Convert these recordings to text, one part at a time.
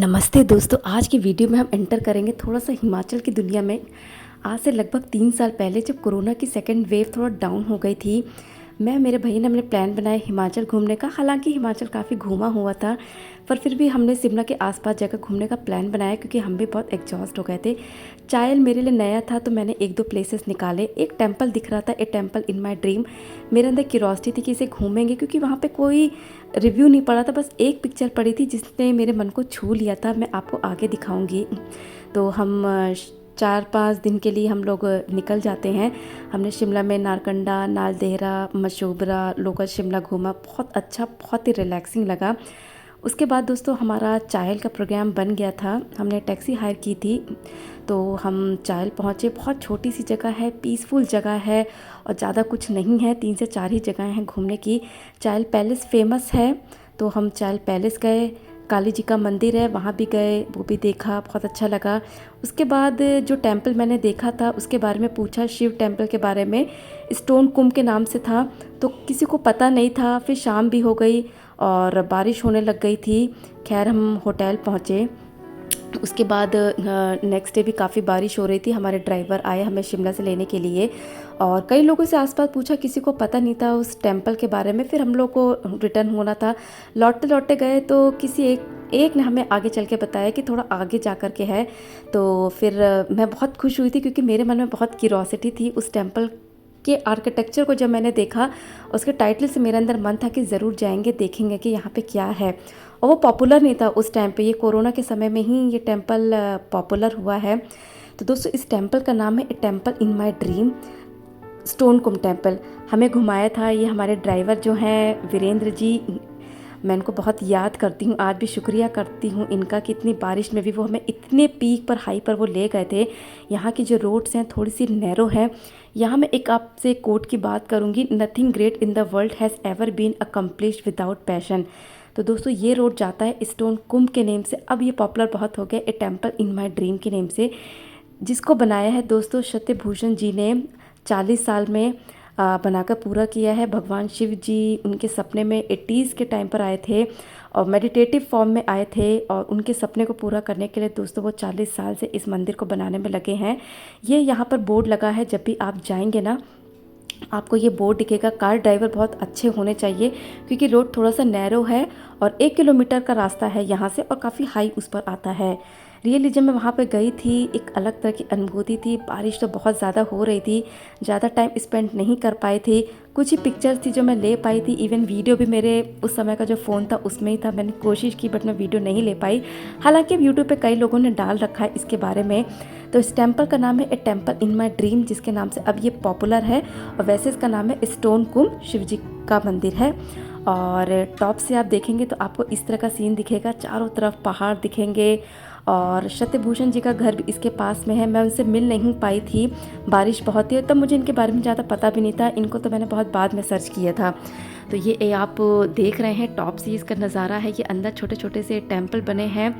नमस्ते दोस्तों, आज की वीडियो में हम एंटर करेंगे थोड़ा सा हिमाचल की दुनिया में। आज से लगभग 3 साल पहले जब कोरोना की सेकेंड वेव थोड़ा डाउन हो गई थी, मैं मेरे भैया ने हमने प्लान बनाया हिमाचल घूमने का। हालांकि हिमाचल काफ़ी घूमा हुआ था, पर फिर भी हमने शिमला के आसपास जगह घूमने का प्लान बनाया क्योंकि हम भी बहुत एग्जॉस्ट हो गए थे। चायल मेरे लिए नया था तो मैंने एक दो प्लेसेस निकाले। एक टेम्पल दिख रहा था, ए टेम्पल इन माई ड्रीम। मेरे अंदर क्यूरोसिटी थी कि इसे घूमेंगे क्योंकि वहाँ पे कोई रिव्यू नहीं पड़ा था, बस एक पिक्चर पड़ी थी जिसने मेरे मन को छू लिया था। मैं आपको आगे दिखाऊंगी। तो हम 4-5 दिन के लिए हम लोग निकल जाते हैं। हमने शिमला में नारकंडा, नालदेहरा, मशोबरा, लोकल शिमला घूमा। बहुत अच्छा, बहुत ही रिलैक्सिंग लगा। उसके बाद दोस्तों हमारा चायल का प्रोग्राम बन गया था। हमने टैक्सी हायर की थी तो हम चायल पहुँचे। बहुत छोटी सी जगह है, पीसफुल जगह है और ज़्यादा कुछ नहीं है। 3 से 4 ही जगह हैं घूमने की। चायल पैलेस फेमस है तो हम चायल पैलेस गए। काली जी का मंदिर है, वहाँ भी गए, वो भी देखा, बहुत अच्छा लगा। उसके बाद जो टेम्पल मैंने देखा था उसके बारे में पूछा, शिव टेम्पल के बारे में। स्टोन कुंभ के नाम से था तो किसी को पता नहीं था। फिर शाम भी हो गई और बारिश होने लग गई थी। खैर हम होटल पहुँचे। उसके बाद नेक्स्ट डे भी काफ़ी बारिश हो रही थी। हमारे ड्राइवर आए हमें शिमला से लेने के लिए और कई लोगों से आसपास पूछा, किसी को पता नहीं था उस टेम्पल के बारे में। फिर हम लोग को रिटर्न होना था। लौटते लौटते गए तो किसी एक ने हमें आगे चल के बताया कि थोड़ा आगे जा कर के है। तो फिर मैं बहुत खुश हुई थी क्योंकि मेरे मन में बहुत क्यूरोसिटी थी। उस टेम्पल के आर्किटेक्चर को जब मैंने देखा, उसके टाइटल से मेरे अंदर मन था कि ज़रूर जाएंगे, देखेंगे कि यहाँ पे क्या है। और वो पॉपुलर नहीं था उस टाइम पे, ये कोरोना के समय में ही ये टेम्पल पॉपुलर हुआ है। तो दोस्तों इस टेम्पल का नाम है ए temple in my dream, stone Kumbh temple. हमें घुमाया था ये हमारे ड्राइवर जो हैं वीरेंद्र जी। मैं इनको बहुत याद करती हूँ, आज भी शुक्रिया करती हूँ इनका कि इतनी बारिश में भी वो हमें इतने पीक पर, हाई पर वो ले गए थे। यहाँ की जो रोड्स हैं थोड़ी सी नैरो है। यहाँ मैं एक आपसे कोट की बात करूँगी, nothing great in the world has ever been accomplished without passion. तो दोस्तों ये रोड जाता है स्टोन कुंभ के नेम से। अब ये पॉपुलर बहुत हो गया ए टेम्पल इन माई ड्रीम के नेम से। जिसको बनाया है दोस्तों सत्यभूषण जी ने 40 साल में बनाकर पूरा किया है। भगवान शिव जी उनके सपने में 80s के टाइम पर आए थे और मेडिटेटिव फॉर्म में आए थे और उनके सपने को पूरा करने के लिए दोस्तों वो 40 साल से इस मंदिर को बनाने में लगे हैं। ये यहाँ पर बोर्ड लगा है, जब भी आप जाएंगे ना आपको ये बोर्ड दिखेगा। कार ड्राइवर बहुत अच्छे होने चाहिए क्योंकि रोड थोड़ा सा नैरो है और 1 किलोमीटर का रास्ता है यहाँ से और काफ़ी हाई उस पर आता है। रियली जब मैं वहाँ पे गई थी एक अलग तरह की अनुभूति थी। बारिश तो बहुत ज़्यादा हो रही थी, ज़्यादा टाइम स्पेंड नहीं कर पाई थी। कुछ ही पिक्चर्स थी जो मैं ले पाई थी। इवन वीडियो भी मेरे उस समय का जो फ़ोन था उसमें ही था। मैंने कोशिश की बट मैं वीडियो नहीं ले पाई। हालांकि अब यूट्यूब पे कई लोगों ने डाल रखा है इसके बारे में। तो इस टेम्पल का नाम है ए टेम्पल इन माई ड्रीम, जिसके नाम से अब ये पॉपुलर है। और वैसे इसका नाम है स्टोन कुंभ, शिव जी का मंदिर है। और टॉप से आप देखेंगे तो आपको इस तरह का सीन दिखेगा, चारों तरफ पहाड़ दिखेंगे और सत्यभूषण जी का घर भी इसके पास में है। मैं उनसे मिल नहीं पाई थी, बारिश बहुत थी, तब मुझे इनके बारे में ज़्यादा पता भी नहीं था। इनको तो मैंने बहुत बाद में सर्च किया था। तो ये आप देख रहे हैं टॉप से इसका नज़ारा है। ये अंदर छोटे छोटे से टेम्पल बने हैं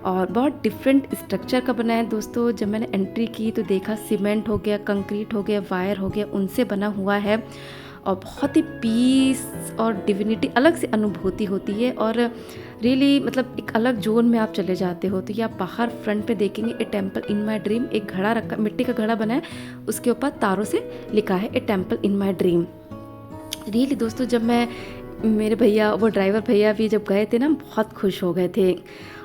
और बहुत डिफरेंट स्ट्रक्चर का बना है दोस्तों। जब मैंने एंट्री की तो देखा सीमेंट हो गया, कंक्रीट हो गया, वायर हो गया, उनसे बना हुआ है और बहुत ही पीस और डिविनिटी, अलग से अनुभूति होती है। और रियली मतलब एक अलग जोन में आप चले जाते हो। तो ये आप बाहर फ्रंट पे देखेंगे ए टेम्पल इन माई ड्रीम। एक घड़ा रखा, मिट्टी का घड़ा बना है, उसके ऊपर तारों से लिखा है ए temple in my dream. Really दोस्तों जब मैं, मेरे भैया, वो ड्राइवर भैया भी जब गए थे ना, बहुत खुश हो गए थे।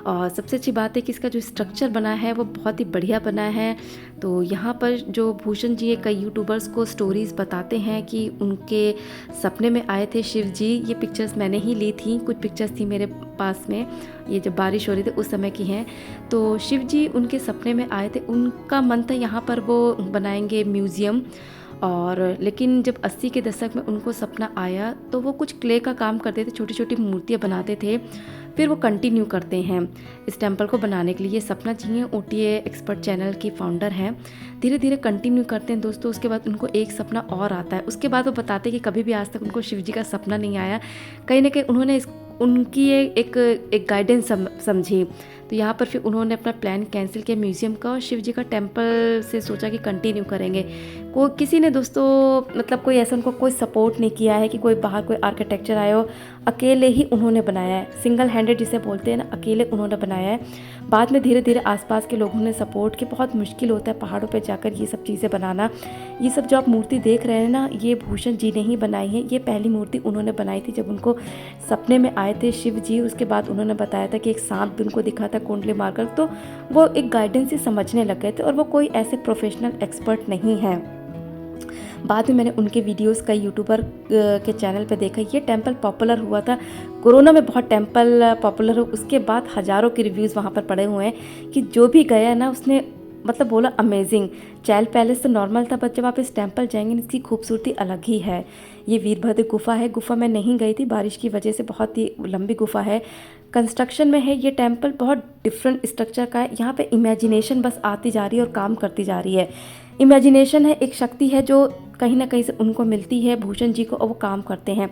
और सबसे अच्छी बात है कि इसका जो स्ट्रक्चर बना है वो बहुत ही बढ़िया बना है। तो यहाँ पर जो भूषण जी कई यूट्यूबर्स को स्टोरीज़ बताते हैं कि उनके सपने में आए थे शिव जी। ये पिक्चर्स मैंने ही ली थी, कुछ पिक्चर्स थी मेरे पास में, ये जब बारिश हो रही थी उस समय की हैं। तो शिव जी उनके सपने में आए थे, उनका मन था यहाँ पर वो बनाएंगे म्यूज़ियम। और लेकिन जब 80 के दशक में उनको सपना आया तो वो कुछ क्ले का काम करते थे, छोटी छोटी मूर्तियाँ बनाते थे। फिर वो कंटिन्यू करते हैं इस टेम्पल को बनाने के लिए। सपना जी हैं OTA एक्सपर्ट चैनल की फाउंडर हैं। धीरे धीरे कंटिन्यू करते हैं दोस्तों। उसके बाद उनको एक सपना और आता है। उसके बाद वो बताते हैं कि कभी भी आज तक उनको शिव जी का सपना नहीं आया। कहीं ना कहीं उन्होंने उनकी एक गाइडेंस समझी। तो यहाँ पर फिर उन्होंने अपना प्लान कैंसिल किया म्यूज़ियम का और शिव जी का टेम्पल से सोचा कि कंटिन्यू करेंगे। किसी ने दोस्तों मतलब कोई ऐसा उनको कोई सपोर्ट नहीं किया है कि कोई बाहर कोई आर्किटेक्चर आया हो, अकेले ही उन्होंने बनाया है, सिंगल हैंडेड जिसे बोलते हैं ना, अकेले उन्होंने बनाया है। बाद में धीरे धीरे आसपास के लोगों ने सपोर्ट कि बहुत मुश्किल होता है पहाड़ों पे जाकर ये सब चीज़ें बनाना। ये सब जो आप मूर्ति देख रहे हैं ना, ये भूषण जी ने ही बनाई है। ये पहली मूर्ति उन्होंने बनाई थी जब उनको सपने में आए थे शिव जी। उसके बाद उन्होंने बताया था कि एक सांप भी उनको दिखा था कुंडली मारकर, तो वो एक गाइडेंस से समझने लग गए थे और वो कोई ऐसे प्रोफेशनल एक्सपर्ट नहीं है। बाद में मैंने उनके वीडियोस कई यूट्यूबर के चैनल पे देखा। ये टेंपल पॉपुलर हुआ था कोरोना में, बहुत टेंपल पॉपुलर हो, उसके बाद हज़ारों के रिव्यूज़ वहाँ पर पड़े हुए हैं कि जो भी गया ना उसने मतलब बोला अमेजिंग। चैल पैलेस तो नॉर्मल था, पर जब आप इस टेंपल जाएंगे इसकी खूबसूरती अलग ही है। ये वीरभद्र गुफा है। गुफा में नहीं गई थी बारिश की वजह से, बहुत ही लंबी गुफा है, कंस्ट्रक्शन में है। ये टेंपल बहुत डिफरेंट स्ट्रक्चर का है। यहाँ पे इमेजिनेशन बस आती जा रही है और काम करती जा रही है। इमेजिनेशन है, एक शक्ति है जो कहीं ना कहीं से उनको मिलती है भूषण जी को, और वो काम करते हैं।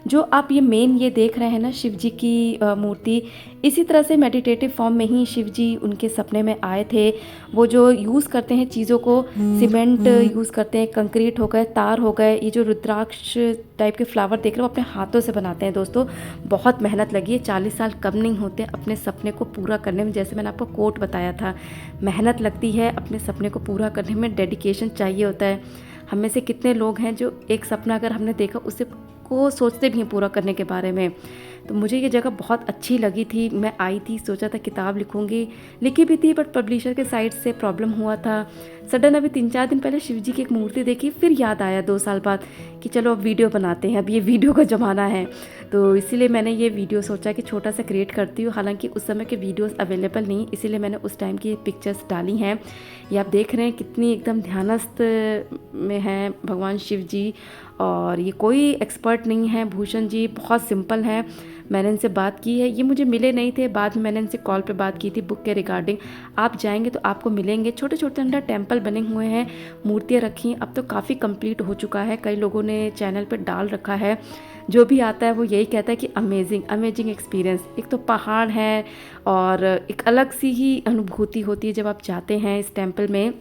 जो आप ये मेन ये देख रहे हैं ना शिव जी की मूर्ति, इसी तरह से मेडिटेटिव फॉर्म में ही शिव जी उनके सपने में आए थे। वो जो यूज़ करते हैं चीज़ों को, सीमेंट यूज़ करते हैं, कंक्रीट हो गए, तार हो गए, ये जो रुद्राक्ष टाइप के फ्लावर देख रहे हो अपने हाथों से बनाते हैं दोस्तों। बहुत मेहनत लगी है, 40 साल कम नहीं होते अपने सपने को पूरा करने में। जैसे मैंने आपको कोट बताया था, मेहनत लगती है अपने सपने को पूरा करने में, डेडिकेशन चाहिए होता है। हम में से कितने लोग हैं जो एक सपना अगर हमने देखा उसे को सोचते भी हैं पूरा करने के बारे में। तो मुझे ये जगह बहुत अच्छी लगी थी। मैं आई थी, सोचा था किताब लिखूंगी, लिखी भी थी, बट पब्लिशर के साइड से प्रॉब्लम हुआ था। सडन अभी 3-4 दिन पहले शिव जी की एक मूर्ति देखी, फिर याद आया 2 साल बाद कि चलो अब वीडियो बनाते हैं, अब ये वीडियो का ज़माना है। तो इसीलिए मैंने ये वीडियो सोचा कि छोटा सा क्रिएट करती हूँ। हालांकि उस समय के वीडियोस अवेलेबल नहीं, इसीलिए मैंने उस टाइम की पिक्चर्स डाली हैं। ये आप देख रहे हैं कितनी एकदम ध्यानस्थ में हैं भगवान शिव जी, और ये कोई एक्सपर्ट नहीं है। भूषण जी बहुत सिंपल हैं। मैंने इनसे बात की है, ये मुझे मिले नहीं थे, बाद में मैंने इनसे कॉल पे बात की थी बुक के रिगार्डिंग। आप जाएंगे तो आपको मिलेंगे। छोटे छोटे अंदर टेंपल बने हुए हैं, मूर्तियाँ रखी, अब तो काफ़ी कंप्लीट हो चुका है। कई लोगों ने चैनल पे डाल रखा है। जो भी आता है वो यही कहता है कि अमेजिंग अमेजिंग एक्सपीरियंस। एक तो पहाड़ है और एक अलग सी ही अनुभूति होती है जब आप जाते हैं इस टेंपल में।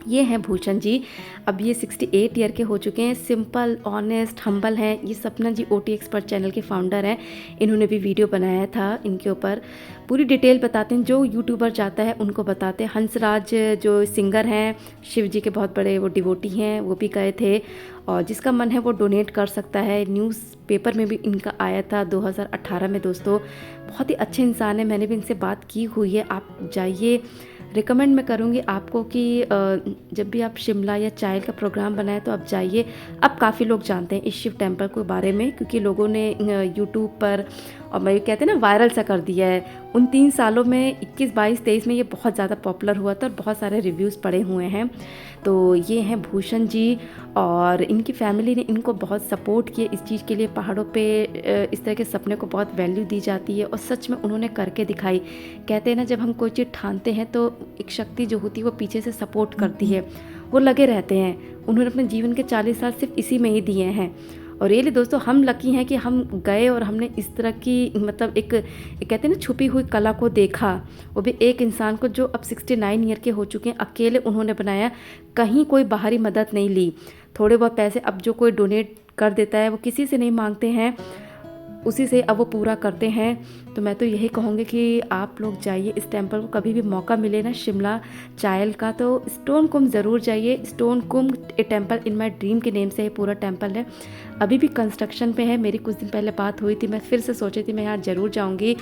ये हैं भूषण जी, अब ये 68 ईयर के हो चुके हैं। सिंपल, ऑनेस्ट, हम्बल हैं। ये सपना जी OT एक्सपर्ट चैनल के फाउंडर हैं। इन्होंने भी वीडियो बनाया था इनके ऊपर, पूरी डिटेल बताते हैं। जो यूट्यूबर जाता है उनको बताते हैं। हंसराज जो सिंगर हैं, शिव जी के बहुत बड़े वो डिवोटी हैं, वो भी गए थे। और जिसका मन है वो डोनेट कर सकता है। न्यूज़पेपर में भी इनका आया था 2018 में दोस्तों। बहुत ही अच्छे इंसान है, मैंने भी इनसे बात की हुई है। आप जाइए, रिकमेंड मैं करूँगी आपको कि जब भी आप शिमला या चायल का प्रोग्राम बनाए तो आप जाइए। अब काफ़ी लोग जानते हैं इस शिव टेम्पल के बारे में, क्योंकि लोगों ने यूट्यूब पर और मैं कहते हैं ना वायरल सा कर दिया है। उन 3 सालों में 21, 22, 23 में ये बहुत ज़्यादा पॉपुलर हुआ था और बहुत सारे रिव्यूज़ पड़े हुए हैं। तो ये हैं भूषण जी, और इनकी फैमिली ने इनको बहुत सपोर्ट किया इस चीज़ के लिए। पहाड़ों पे इस तरह के सपने को बहुत वैल्यू दी जाती है, और सच में उन्होंने करके दिखाई। कहते हैं ना, जब हम कोई चीज़ ठानते हैं तो एक शक्ति जो होती है वो पीछे से सपोर्ट करती है, वो लगे रहते हैं। उन्होंने अपने जीवन के 40 साल सिर्फ इसी में ही दिए हैं। और रियली दोस्तों हम लकी हैं कि हम गए और हमने इस तरह की मतलब एक कहते हैं ना छुपी हुई कला को देखा। वो भी एक इंसान को जो अब 69 ईयर के हो चुके हैं, अकेले उन्होंने बनाया, कहीं कोई बाहरी मदद नहीं ली। थोड़े बहुत पैसे अब जो कोई डोनेट कर देता है वो किसी से नहीं मांगते हैं, उसी से अब वो पूरा करते हैं। तो मैं तो यही कहूँगी कि आप लोग जाइए इस टेंपल को, कभी भी मौका मिले ना शिमला चायल का तो स्टोन कुंभ ज़रूर जाइए। Stone Kumbh A temple in my dream के नेम से ये पूरा टेंपल है। अभी भी कंस्ट्रक्शन पे है। मेरी कुछ दिन पहले बात हुई थी, मैं फिर से सोची थी मैं यहाँ ज़रूर जाऊँगी,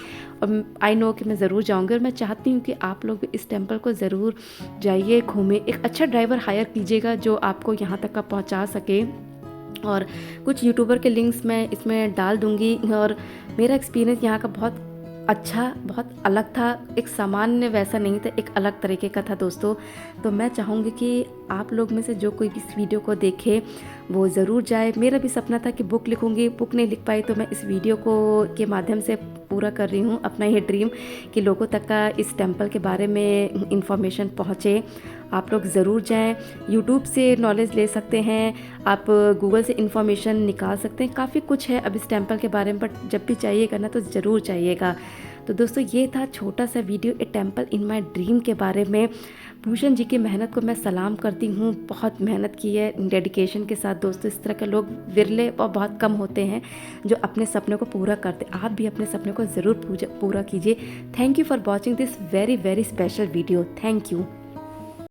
और आई नो कि मैं ज़रूर जाऊँगी। और मैं चाहती हूँ कि आप लोग भी इस टेंपल को ज़रूर जाइए, घूमें। एक अच्छा ड्राइवर हायर कीजिएगा जो आपको यहाँ तक का पहुँचा सके। और कुछ यूट्यूबर के लिंक्स मैं इसमें डाल दूँगी। और मेरा एक्सपीरियंस यहाँ का बहुत अच्छा, बहुत अलग था। एक सामान्य वैसा नहीं था, एक अलग तरीके का था दोस्तों। तो मैं चाहूँगी कि आप लोग में से जो कोई भी इस वीडियो को देखे वो ज़रूर जाए। मेरा भी सपना था कि बुक लिखूँगी, बुक नहीं लिख पाई, तो मैं इस वीडियो को के माध्यम से पूरा कर रही हूँ अपना ये ड्रीम कि लोगों तक का इस टेंपल के बारे में इंफॉर्मेशन पहुँचे। आप लोग ज़रूर जाएं। यूट्यूब से नॉलेज ले सकते हैं, आप गूगल से इंफॉर्मेशन निकाल सकते हैं। काफ़ी कुछ है अब इस टेंपल के बारे में, बट जब भी चाहिएगा ना तो ज़रूर चाहिएगा। तो दोस्तों ये था छोटा सा video A temple in my dream के बारे में। भूषण जी की मेहनत को मैं सलाम करती हूँ, बहुत मेहनत की है डेडिकेशन के साथ। दोस्तों इस तरह के लोग विरले और बहुत कम होते हैं जो अपने सपने को पूरा करते। आप भी अपने सपने को ज़रूर पूरा कीजिए। Thank you for watching this very very special video. Thank you.